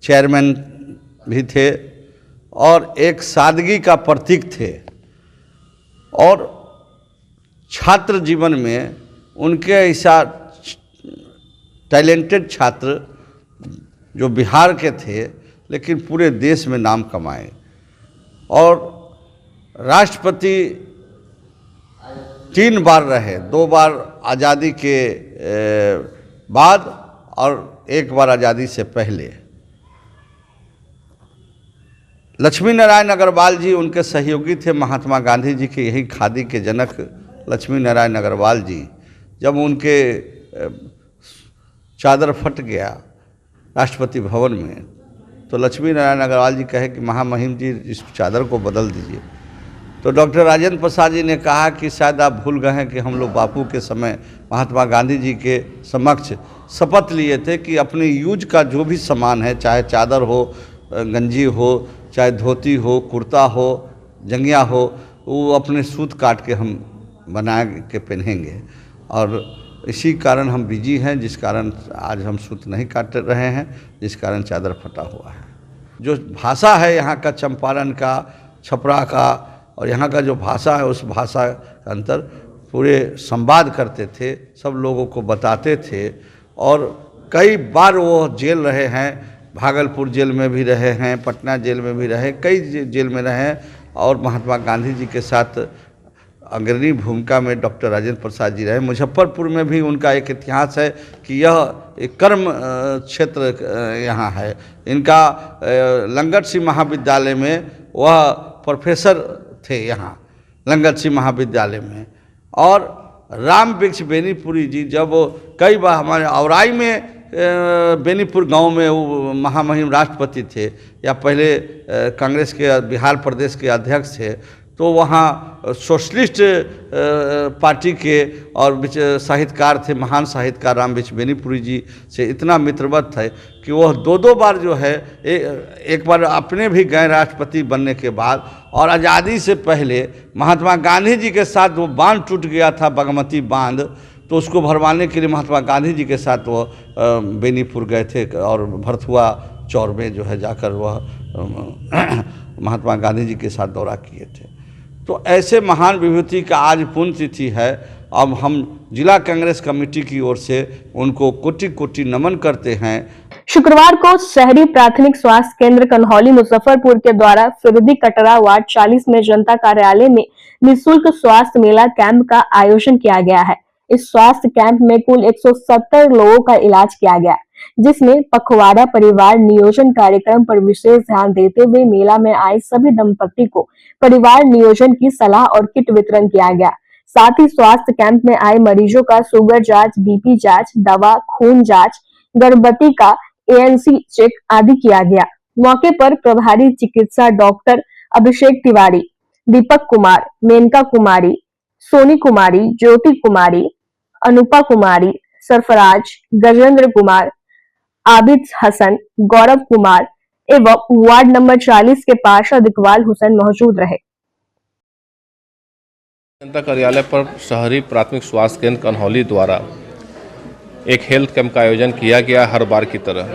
चेयरमैन भी थे और एक सादगी का प्रतीक थे। और छात्र जीवन में उनके ऐसा टैलेंटेड छात्र जो बिहार के थे लेकिन पूरे देश में नाम कमाए और राष्ट्रपति 3 बार रहे, 2 बार आज़ादी के बाद और 1 बार आज़ादी से पहले। लक्ष्मी नारायण अग्रवाल जी उनके सहयोगी थे, महात्मा गांधी जी के यही खादी के जनक लक्ष्मी नारायण अग्रवाल जी। जब उनके चादर फट गया राष्ट्रपति भवन में तो लक्ष्मी नारायण अग्रवाल जी कहे कि महामहिम जी इस चादर को बदल दीजिए। तो डॉक्टर राजेंद्र प्रसाद जी ने कहा कि शायद आप भूल गए हैं कि हम लोग बापू के समय महात्मा गांधी जी के समक्ष शपथ लिए थे कि अपने यूज का जो भी सामान है, चाहे चादर हो, गंजी हो, चाहे धोती हो, कुर्ता हो, जंगिया हो, वो अपने सूत काट के हम बना के पहनेंगे। और इसी कारण हम बिजी हैं, जिस कारण आज हम सूत नहीं काट रहे हैं, जिस कारण चादर फटा हुआ है। जो भाषा है यहाँ का, चंपारण का, छपरा का, और यहाँ का जो भाषा है उस भाषा का अंतर पूरे संवाद करते थे, सब लोगों को बताते थे। और कई बार वो जेल रहे हैं, भागलपुर जेल में भी रहे हैं, पटना जेल में भी रहे, कई जेल में रहे और महात्मा गांधी जी के साथ अग्रणी भूमिका में डॉक्टर राजेंद्र प्रसाद जी रहे। मुजफ्फरपुर में भी उनका एक इतिहास है कि यह एक कर्म क्षेत्र यहाँ है। इनका लंगट सिंह महाविद्यालय में वह प्रोफेसर थे यहाँ लंगट सिंह महाविद्यालय में। और राम वृक्ष बेनीपुरी जी जब कई बार हमारे औराई में बेनीपुर गांव में वो महामहिम राष्ट्रपति थे या पहले कांग्रेस के बिहार प्रदेश के अध्यक्ष थे, तो वहाँ सोशलिस्ट पार्टी के और साहित्यकार थे, महान साहित्यकार राम वृक्ष बेनीपुरी जी से इतना मित्रवत थे कि वह 2 बार जो है एक बार अपने भी गए राष्ट्रपति बनने के बाद, और आज़ादी से पहले महात्मा गांधी जी के साथ वो बांध टूट गया था, बागमती बांध, तो उसको भरवाने के लिए महात्मा गांधी जी के साथ वो बेनीपुर गए थे और भरथुआ चौर में जो है जाकर वह महात्मा गांधी जी के साथ दौरा किए थे। तो ऐसे महान विभूति का आज पुण्यतिथि है। अब हम जिला कांग्रेस कमेटी की ओर से उनको कोटि कोटि नमन करते हैं। शुक्रवार को शहरी प्राथमिक स्वास्थ्य केंद्र कन्हौली मुजफ्फरपुर के द्वारा फिरदी कटरा वार्ड 40 में जनता कार्यालय में निःशुल्क स्वास्थ्य मेला कैंप का आयोजन किया गया है। इस स्वास्थ्य कैंप में कुल 170 लोगों का इलाज किया गया, जिसमें पखवाड़ा परिवार नियोजन कार्यक्रम पर विशेष ध्यान देते हुए मेला में आए सभी दंपति को परिवार नियोजन की सलाह और किट वितरण किया गया। साथ ही स्वास्थ्य कैंप में आए मरीजों का शुगर जांच, बीपी जांच, दवा, खून जांच, गर्भवती का ANC चेक आदि किया गया। मौके पर प्रभारी चिकित्सा डॉक्टर अभिषेक तिवारी, दीपक कुमार, मेनका कुमारी, सोनी कुमारी, ज्योति कुमारी, अनुपा कुमारी, सरफराज, गजेंद्र कुमार, आबिद हसन, गौरव कुमार एवं वार्ड नंबर 40 के पार्षद इकबाल हुसैन मौजूद रहे। जनता कार्यालय पर शहरी प्राथमिक स्वास्थ्य केंद्र कन्हौली द्वारा एक हेल्थ कैंप का आयोजन किया गया हर बार की तरह,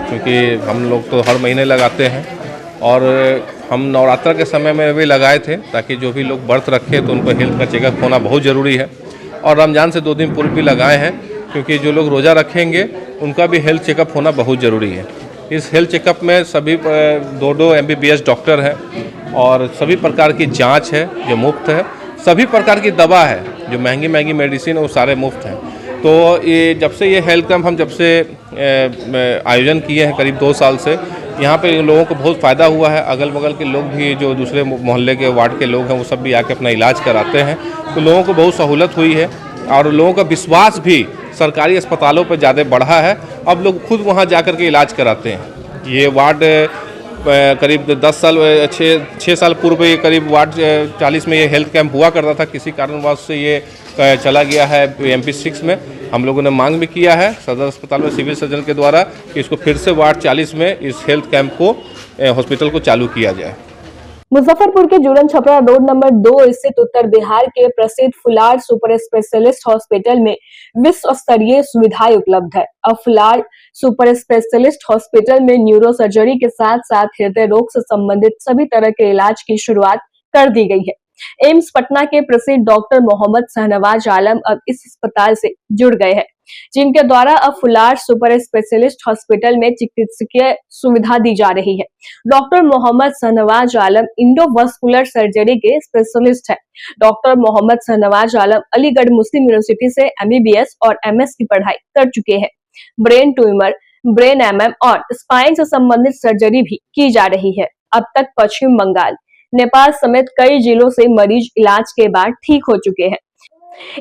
क्योंकि हम लोग तो हर महीने लगाते हैं और हम नवरात्र के समय में भी लगाए थे ताकि जो भी लोग व्रत रखें तो उनको हेल्थ का चेकअप होना बहुत ज़रूरी है। और रमज़ान से 2 दिन पूर्व भी लगाए हैं, क्योंकि जो लोग रोज़ा रखेंगे उनका भी हेल्थ चेकअप होना बहुत ज़रूरी है। इस हेल्थ चेकअप में सभी 2 MBBS डॉक्टर हैं और सभी प्रकार की जांच है जो मुफ्त है, सभी प्रकार की दवा है, जो महंगी महंगी मेडिसिन है वो सारे मुफ्त हैं। तो ये जब से ये हेल्थ कैंप हम जब से आयोजन किए हैं करीब 2 साल से, यहाँ पे लोगों को बहुत फ़ायदा हुआ है। अगल बगल के लोग भी जो दूसरे मोहल्ले के वार्ड के लोग हैं वो सब भी आके अपना इलाज कराते हैं, तो लोगों को बहुत सहूलत हुई है और लोगों का विश्वास भी सरकारी अस्पतालों पर ज़्यादा बढ़ा है। अब लोग खुद वहाँ जाकर के इलाज कराते हैं। ये वार्ड करीब 6 साल पूर्व ये करीब वार्ड 40 में ये हेल्थ कैंप हुआ करता था, किसी कारणवश से ये चला गया है MP 6 में। हम लोगों ने मांग भी किया है सदर अस्पताल में सिविल सर्जन के द्वारा कि इसको फिर से वार्ड 40 में इस हेल्थ कैंप को हॉस्पिटल को चालू किया जाए। मुजफ्फरपुर के जुड़न छपरा रोड नंबर 2 स्थित उत्तर बिहार के प्रसिद्ध फुलार सुपर स्पेशलिस्ट हॉस्पिटल में विश्व स्तरीय सुविधाएं उपलब्ध है। अब फुलार सुपर स्पेशलिस्ट हॉस्पिटल में न्यूरो सर्जरी के साथ साथ हृदय रोग से संबंधित सभी तरह के इलाज की शुरुआत कर दी गई है। एम्स पटना के प्रसिद्ध डॉक्टर मोहम्मद शाहनवाज आलम अब इस अस्पताल से जुड़ गए हैं, जिनके द्वारा अब फुलार सुपर स्पेशलिस्ट हॉस्पिटल में चिकित्सकीय सुविधा दी जा रही है। डॉक्टर मोहम्मद शाहनवाज आलम इंडोवास्कुलर सर्जरी के स्पेशलिस्ट है। डॉक्टर मोहम्मद शाहनवाज आलम अलीगढ़ मुस्लिम यूनिवर्सिटी से MBBS और MS की पढ़ाई कर चुके हैं। ब्रेन ट्यूमर, ब्रेन MM और स्पाइन से संबंधित सर्जरी भी की जा रही है। अब तक पश्चिम बंगाल, नेपाल समेत कई जिलों से मरीज इलाज के बाद ठीक हो चुके हैं।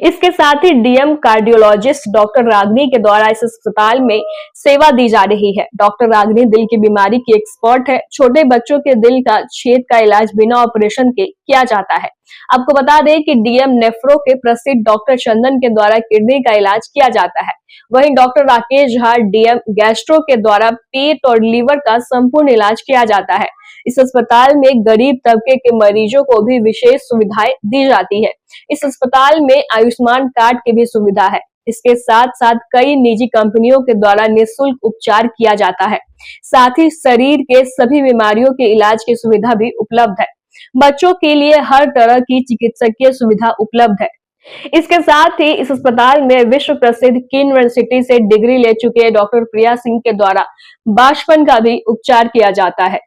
इसके साथ ही DM कार्डियोलॉजिस्ट डॉक्टर रागनी के द्वारा इस अस्पताल में सेवा दी जा रही है। डॉक्टर रागनी दिल की बीमारी की एक्सपर्ट है। छोटे बच्चों के दिल का छेद का इलाज बिना ऑपरेशन के किया जाता है। आपको बता दें कि DM नेफ्रो के प्रसिद्ध डॉक्टर चंदन के द्वारा किडनी का इलाज किया जाता है। वहीं doctor Rakesh Jha DM gastro के द्वारा पेट और लीवर का संपूर्ण इलाज किया जाता है। इस अस्पताल में गरीब तबके के मरीजों को भी विशेष सुविधाएं दी जाती है। इस अस्पताल में आयुष्मान कार्ड की भी सुविधा है। इसके साथ साथ कई निजी कंपनियों के द्वारा निःशुल्क उपचार किया जाता है। साथ ही शरीर के सभी बीमारियों के इलाज की सुविधा भी उपलब्ध है। बच्चों के लिए हर तरह की चिकित्सकीय सुविधा उपलब्ध है। इसके साथ ही इस अस्पताल में विश्व प्रसिद्ध किन यूनिवर्सिटी से डिग्री ले चुके डॉक्टर प्रिया सिंह के द्वारा बांझपन का भी उपचार किया जाता है।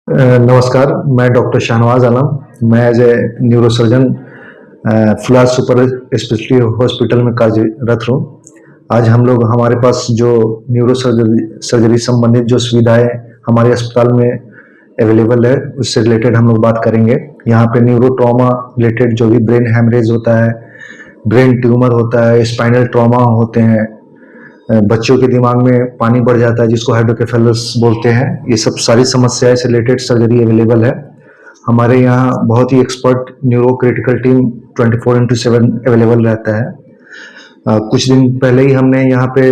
नमस्कार, मैं डॉक्टर शाहनवाज आलम। मैं एज ए न्यूरोसर्जन फुलार सुपर स्पेशलिटी हॉस्पिटल में कार्यरत हूँ। आज हम लोग हमारे पास जो न्यूरो सर्जरी संबंधित जो सुविधाएं हमारे अस्पताल में अवेलेबल है उससे रिलेटेड हम लोग बात करेंगे। यहाँ पे न्यूरो ट्रॉमा रिलेटेड जो भी ब्रेन हैमरेज होता है, ब्रेन ट्यूमर होता है, स्पाइनल ट्रॉमा होते हैं, बच्चों के दिमाग में पानी बढ़ जाता है जिसको हाइड्रोकेफेलस बोलते हैं, ये सब सारी समस्याएं से रिलेटेड सर्जरी अवेलेबल है। हमारे यहाँ बहुत ही expert neuro critical team 24/7 available रहता है। कुछ दिन पहले ही हमने यहाँ पे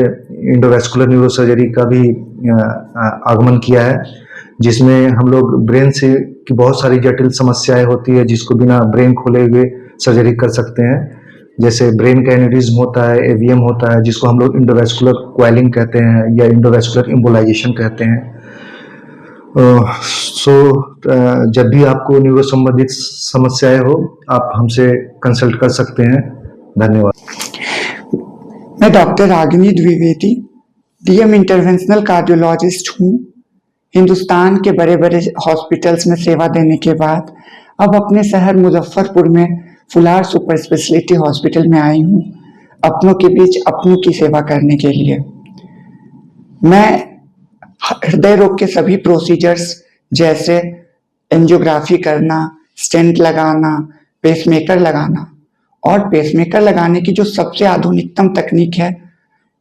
इंडोवैस्कुलर न्यूरो सर्जरी का भी आगमन किया है, जिसमें हम लोग ब्रेन से की बहुत सारी जटिल समस्याएं होती है जिसको बिना ब्रेन खोले हुए सर्जरी कर सकते हैं। जैसे ब्रेन का एनेरिज्म होता है, AVM होता है जिसको हम लोग इंडोवैस्कुलर क्वाइलिंग कहते हैं या इंडोवैस्कुलर एम्बोलाइजेशन कहते हैं। जब भी आपको न्यूरो संबंधित समस्याएं हो आप हमसे कंसल्ट कर सकते हैं। धन्यवाद। मैं doctor Ragini Dwivedi DM interventional cardiologist हूँ। हिंदुस्तान के बड़े बड़े हॉस्पिटल्स में सेवा देने के बाद अब अपने शहर मुजफ्फरपुर में फुलार सुपर स्पेशलिटी हॉस्पिटल में आई हूँ, अपनों के बीच अपनों की सेवा करने के लिए। मैं हृदय रोग के सभी प्रोसीजर्स जैसे एंजियोग्राफी करना, स्टेंट लगाना, पेसमेकर लगाना और पेसमेकर लगाने की जो सबसे आधुनिकतम तकनीक है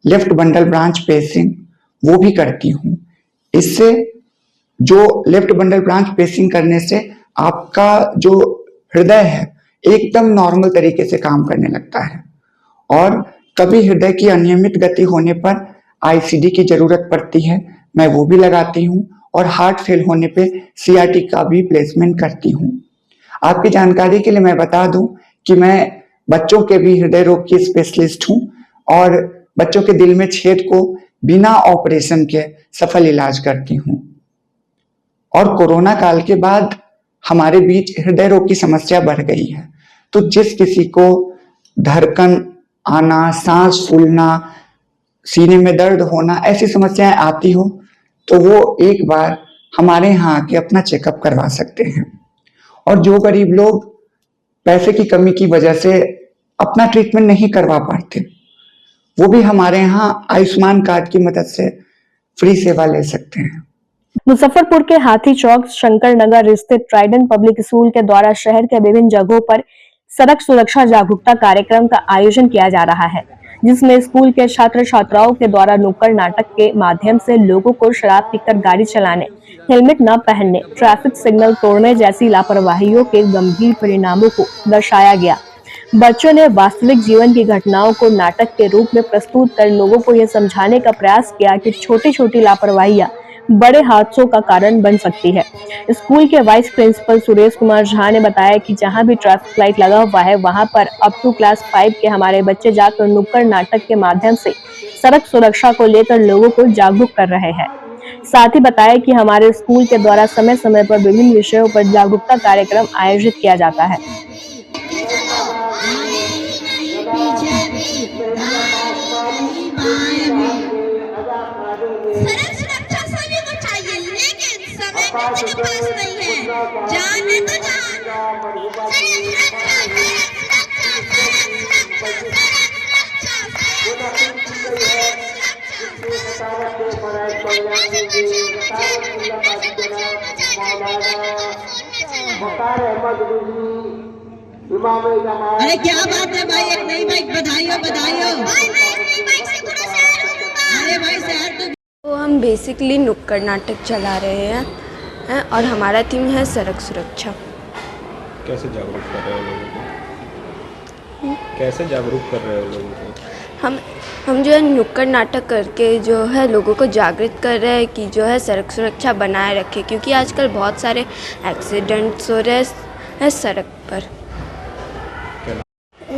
लेफ्ट बंडल ब्रांच पेसिंग, वो भी करती हूँ। इससे जो लेफ्ट बंडल ब्रांच पेसिंग करने से आपका जो हृदय है एकदम नॉर्मल तरीके से काम करने लगता है और कभी हृदय की अनियमित गति होने पर ICD की जरूरत पड़ती है, मैं वो भी लगाती हूँ और हार्ट फेल होने पे CRT का भी प्लेसमेंट करती हूँ। आपकी जानकारी के लिए मैं बता दूं कि मैं बच्चों के भी हृदय रोग की स्पेशलिस्ट हूं और बच्चों के दिल में छेद को बिना ऑपरेशन के सफल इलाज करती हूं। और कोरोना काल के बाद हमारे बीच हृदय रोग की समस्या बढ़ गई है, तो जिस किसी को धड़कन आना, सांस फूलना, सीने में दर्द होना, ऐसी समस्याएं आती हो तो वो एक बार हमारे यहाँ आके अपना चेकअप करवा सकते हैं। और जो गरीब लोग पैसे की कमी की वजह से अपना ट्रीटमेंट नहीं करवा पाते, वो भी हमारे यहाँ आयुष्मान कार्ड की मदद से फ्री सेवा ले सकते हैं। मुजफ्फरपुर के हाथी चौक शंकर नगर स्थित ट्राइडेंट पब्लिक स्कूल के द्वारा शहर के विभिन्न जगहों पर सड़क सुरक्षा जागरूकता कार्यक्रम का आयोजन किया जा रहा है, जिसमें स्कूल के छात्र छात्राओं के द्वारा नुक्कड़ नाटक के माध्यम से लोगों को शराब पीकर गाड़ी चलाने, हेलमेट न पहनने, ट्रैफिक सिग्नल तोड़ने जैसी लापरवाहियों के गंभीर परिणामों को दर्शाया गया। बच्चों ने वास्तविक जीवन की घटनाओं को नाटक के रूप में प्रस्तुत कर लोगों को यह समझाने का प्रयास किया कि छोटी छोटी लापरवाहियां बड़े हादसों का कारण बन सकती है। स्कूल के वाइस प्रिंसिपल सुरेश कुमार झा ने बताया कि जहां भी ट्रैफिक लाइट लगा हुआ है वहां पर अप टू क्लास 5 के हमारे बच्चे जाकर नुक्कड़ नाटक के माध्यम से सड़क सुरक्षा को लेकर लोगों को जागरूक कर रहे हैं। साथ ही बताया कि हमारे स्कूल के द्वारा समय समय पर विभिन्न विषयों पर जागरूकता कार्यक्रम आयोजित किया जाता है। अरे क्या बात है भाई, एक नई बाइक बधाइयो बधाइयो। अरे भाई शहर तो हम बेसिकली नुक्कड़ नाटक चला रहे हैं और हमारा थीम है सड़क सुरक्षा। कैसे जागरूक कर रहे हो लोगों को? कैसे जागरूक कर रहे हो लोगों को? हम जो है नुक्कड़ नाटक करके जो है लोगों को जागृत कर रहे हैं कि जो है सड़क सुरक्षा बनाए रखें, क्योंकि आजकल बहुत सारे एक्सीडेंट्स हो रहे हैं सड़क पर।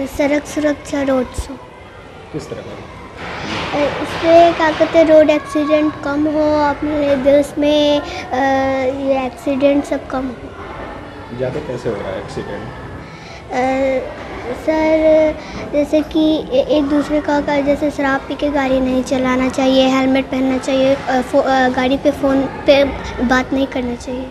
सड़क सुरक्षा रोड शो किस तरह का? इसमें क्या कहते हैं, रोड एक्सीडेंट कम हो अपने देश में, ये एक्सीडेंट सब कम हो। ज़्यादा कैसे हो रहा है एक्सीडेंट? सर जैसे कि एक दूसरे का जैसे शराब पी के गाड़ी नहीं चलाना चाहिए, हेलमेट पहनना चाहिए, गाड़ी पे फ़ोन पे बात नहीं करना चाहिए।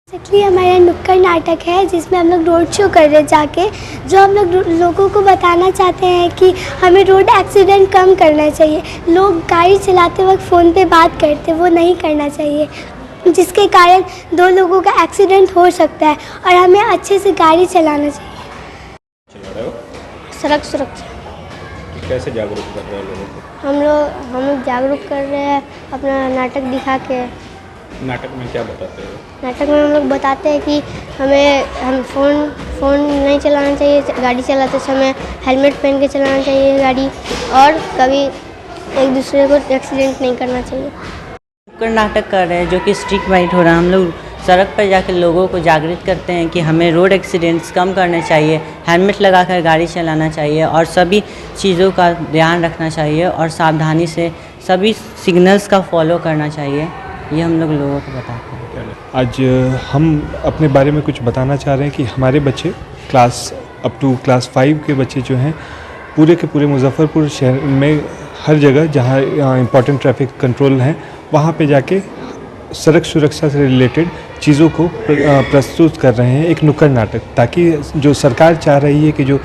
एक्चुअली हमारा नुक्कड़ नाटक है जिसमें हम लोग रोड शो कर रहे जाके, जो हम लोग लोगों को बताना चाहते हैं कि हमें रोड एक्सीडेंट कम करना चाहिए। लोग गाड़ी चलाते वक्त फ़ोन पे बात करते, वो नहीं करना चाहिए, जिसके कारण 2 लोगों का एक्सीडेंट हो सकता है और हमें अच्छे से गाड़ी चलाना चाहिए। चला रहे हो? सड़क सुरक्षा कैसे जागरूक कर रहे हो लोगों को? हम लोग जागरूक कर रहे हैं अपना नाटक दिखा के। नाटक में क्या बताते हो? नाटक में हम लोग बताते हैं कि हम फ़ोन नहीं चलाना चाहिए, गाड़ी चलाते समय हेलमेट पहन के चलाना चाहिए गाड़ी, और कभी एक दूसरे को एक्सीडेंट नहीं करना चाहिए। नुक्कड़ नाटक कर रहे हैं जो कि स्ट्रीट वाइड हो रहा है। हम लोग सड़क पर जाकर लोगों को जागृत करते हैं कि हमें रोड एक्सीडेंट्स कम करने चाहिए, हेलमेट लगाकर गाड़ी चलाना चाहिए और सभी चीज़ों का ध्यान रखना चाहिए और सावधानी से सभी सिग्नल्स का फॉलो करना चाहिए। ये हम लोगों को बताते हैं। आज हम अपने बारे में कुछ बताना चाह रहे हैं कि हमारे बच्चे अप टू क्लास 5 के बच्चे जो हैं पूरे के पूरे मुजफ्फरपुर शहर में हर जगह जहाँ इम्पोर्टेंट ट्रैफिक कंट्रोल हैं वहाँ पे जाके सड़क सुरक्षा से रिलेटेड चीज़ों को प्रस्तुत कर रहे हैं, एक नुक्कड़ नाटक, ताकि जो सरकार चाह रही है कि जो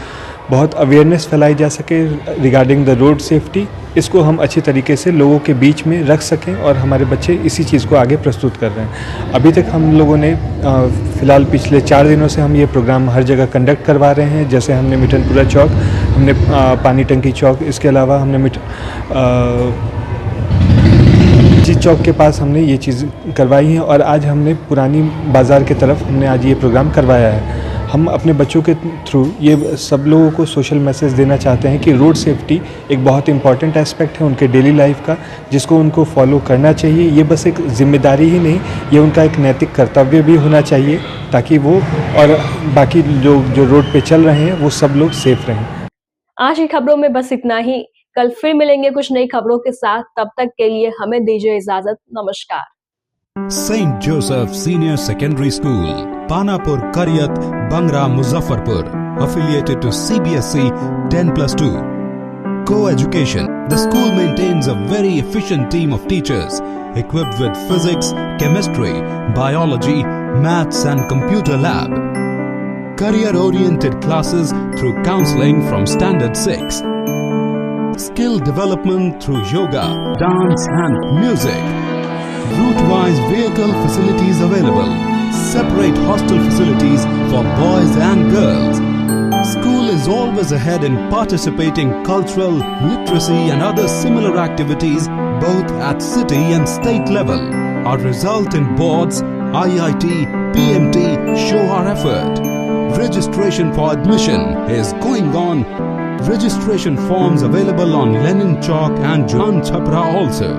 बहुत अवेयरनेस फैलाई जा सके रिगार्डिंग द रोड सेफ्टी, इसको हम अच्छी तरीके से लोगों के बीच में रख सकें और हमारे बच्चे इसी चीज़ को आगे प्रस्तुत कर रहे हैं। अभी तक हम लोगों ने फ़िलहाल पिछले 4 दिनों से हम ये प्रोग्राम हर जगह कंडक्ट करवा रहे हैं। जैसे हमने मिठनपुरा चौक, हमने पानी टंकी चौक, इसके अलावा हमने जी चौक के पास हमने ये चीज़ करवाई है और आज हमने पुरानी बाज़ार की तरफ हमने आज ये प्रोग्राम करवाया है। हम अपने बच्चों के थ्रू ये सब लोगों को सोशल मैसेज देना चाहते हैं कि रोड सेफ्टी एक बहुत इंपॉर्टेंट एस्पेक्ट है उनके डेली लाइफ का, जिसको उनको फॉलो करना चाहिए। ये बस एक जिम्मेदारी ही नहीं, ये उनका एक नैतिक कर्तव्य भी होना चाहिए, ताकि वो और बाकी लोग जो रोड पे चल रहे हैं वो सब लोग सेफ रहें। आज की खबरों में बस इतना ही। कल फिर मिलेंगे कुछ नई खबरों के साथ, तब तक के लिए हमें दीजिए इजाजत। नमस्कार। St. Joseph Senior Secondary School, Panapur, Karyat, Bangra, Muzaffarpur, affiliated to CBSE 10+2. Co-education. The school maintains a very efficient team of teachers equipped with physics, chemistry, biology, maths and computer lab. Career-oriented classes through counseling from Standard 6. Skill development through yoga, dance and music. Route-wise vehicle facilities available. Separate hostel facilities for boys and girls. School is always ahead in participating cultural, literacy and other similar activities both at city and state level. Our result in boards, IIT, PMT show our effort. Registration for admission is going on. Registration forms available on Lenin Chowk and Jalan Chhapra also.